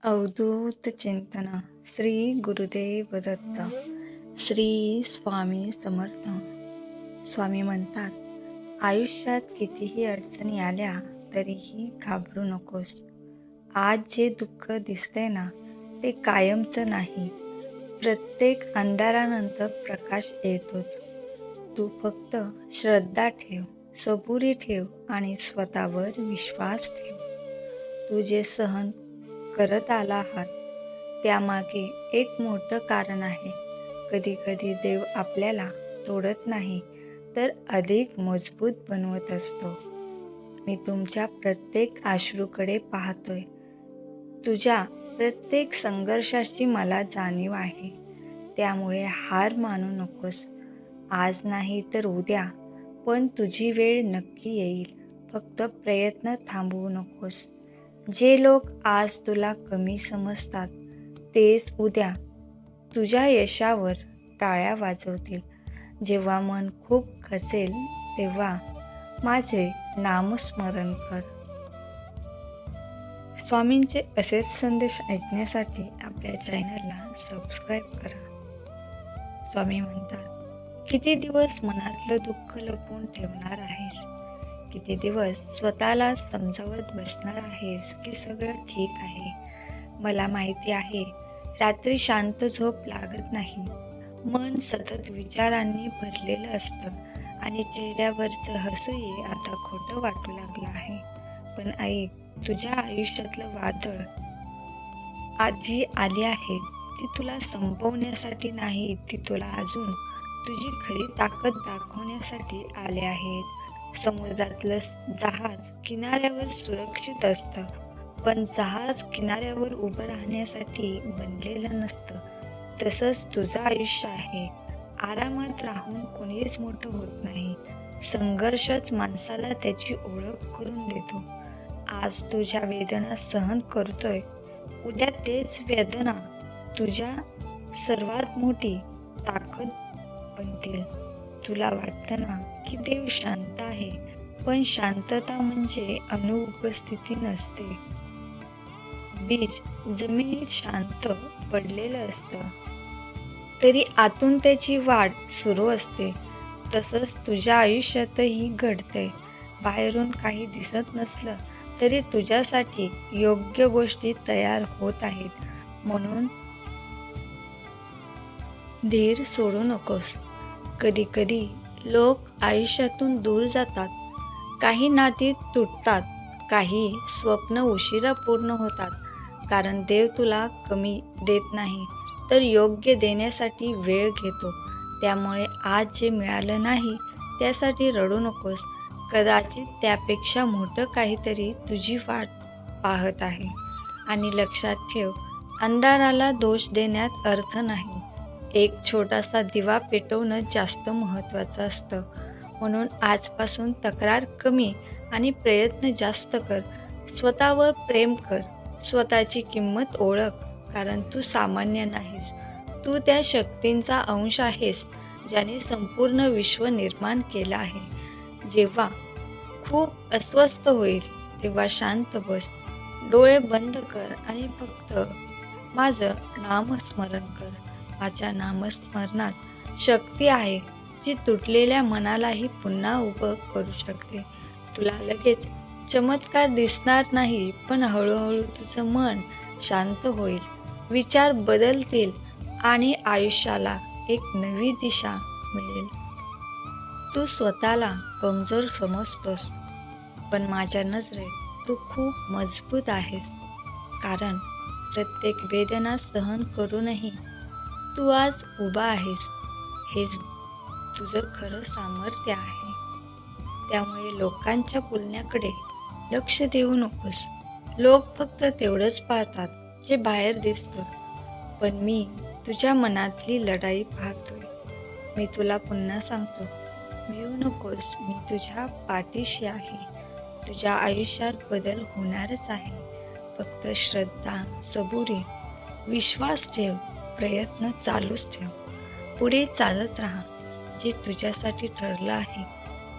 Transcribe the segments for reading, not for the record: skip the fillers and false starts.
अवधूत चिंतन श्री गुरुदेव दत्त. श्री स्वामी समर्थ. स्वामी म्हणतात, आयुष्यात कितीही अडचणी आल्या तरीही घाबरू नकोस. आज जे दुःख दिसतंय ना, ते कायमचं नाही. प्रत्येक अंधारानंतर प्रकाश येतोच. तू फक्त श्रद्धा ठेव, सबुरी ठेव आणि स्वतःवर विश्वास ठेव. तू जे सहन करत आला आहात त्यामागे एक मोठं कारण आहे. कधी कधी देव आपल्याला तोडत नाही तर अधिक मजबूत बनवत असतो. मी तुमच्या प्रत्येक अश्रूकडे पाहतोय. तुझ्या प्रत्येक संघर्षाची मला जाणीव आहे. त्यामुळे हार मानू नकोस. आज नाही तर उद्या, पण तुझी वेळ नक्की येईल. फक्त प्रयत्न थांबवू नकोस. जे लोक आज तुला कमी समजतात तेच उद्या तुझ्या यशावर टाळ्या वाजवतील. जेव्हा मन खूप खचेल तेव्हा माझे नामस्मरण कर. स्वामींचे असेच संदेश ऐकण्यासाठी आपल्या चॅनलला सबस्क्राईब करा. स्वामी म्हणतात, किती दिवस मनातलं दुःख लपवून ठेवणार आहेस? किती दिवस स्वतःला समजावत बसणार आहेस की सगळं ठीक आहे? मला माहिती आहे, रात्री शांत झोप लागत नाही. मन सतत विचारांनी भरलेलं असतं आणि चेहऱ्यावरचं हसूही आता खोटं वाटू लागलं आहे. पण ऐक, तुझ्या आयुष्यातलं वादळ आजी आली आहे ती तुला संपवण्यासाठी नाही, ती तुला अजून तुझी खरी ताकद दाखवण्यासाठी आले आहेत. समुद्रातलं जहाज किनाऱ्यावर सुरक्षित असतं, पण जहाज किनाऱ्यावर उभं राहण्यासाठी बनलेलं नसतं. तसंच तुझं आयुष्य आहे. आरामात राहून कोणीच मोठं होत नाही. संघर्षच माणसाला त्याची ओळख करून देतो. आज तुझ्या वेदना सहन करतोय, उद्या तेच वेदना तुझ्या सर्वात मोठी ताकद बनतील. तुला वाटतं ना की देव शांत आहे, पण शांतता म्हणजे अनुपस्थिती नसते. बीज जमिनीत शांत पडलेलं असतं तरी आतून त्याची वाढ सुरू असते. तसंच तुझ्या आयुष्यातही घडतंय. बाहेरून काही दिसत नसलं तरी तुझ्यासाठी योग्य गोष्टी तयार होत आहेत. म्हणून धीर सोडू नकोस. कधी कधी लोक आयुष्यातून दूर जातात, काही नाती तुटतात, काही स्वप्न उशिरा पूर्ण होतात. कारण देव तुला कमी देत नाही तर योग्य देण्यासाठी वेळ घेतो. त्यामुळे आज जे मिळालं नाही त्यासाठी रडू नकोस. कदाचित त्यापेक्षा मोठं काहीतरी तुझी वाट पाहत आहे. आणि लक्षात ठेव, अंधाराला दोष देण्यात अर्थ नाही. एक छोटासा दिवा पेटवणं जास्त महत्त्वाचं असतं. म्हणून आजपासून तक्रार कमी आणि प्रयत्न जास्त कर. स्वतःवर प्रेम कर. स्वतःची किंमत ओळख. कारण तू सामान्य नाहीस. तू त्या शक्तींचा अंश आहेस ज्याने संपूर्ण विश्व निर्माण केलं आहे. जेव्हा खूप अस्वस्थ होईल तेव्हा शांत बस, डोळे बंद कर आणि फक्त माझं नामस्मरण कर. माझ्या नामस्मरणात शक्ती आहे जी तुटलेल्या मनालाही पुन्हा उभं करू शकते. तुला लगेच चमत्कार दिसणार नाही, पण हळूहळू तुझं मन शांत होईल, विचार बदलतील आणि आयुष्याला एक नवी दिशा मिळेल. तू स्वतःला कमजोर समजतोस, पण माझ्या नजरेत तू खूप मजबूत आहेस. कारण प्रत्येक वेदना सहन करूनही तू आज उभा आहेस. हेच तुझं खरं सामर्थ्य आहे. त्यामुळे लोकांच्या बोलण्याकडे लक्ष देऊ नकोस. लोक फक्त तेवढंच पाहतात जे बाहेर दिसतं, पण मी तुझ्या मनातली लढाई पाहतोय. मी तुला पुन्हा सांगतो, भिवू नकोस. मी तुझ्या पाठीशी आहे. तुझ्या आयुष्यात बदल होणारच आहे. फक्त श्रद्धा, सबुरी, विश्वास ठेव. प्रयत्न चालूच ठेव. पुढे चालत राहा. जे तुझ्यासाठी ठरलं आहे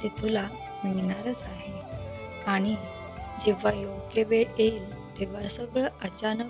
ते तुला मिळणारच आहे. आणि जेव्हा योग्य वेळ येईल तेव्हा सगळं अचानक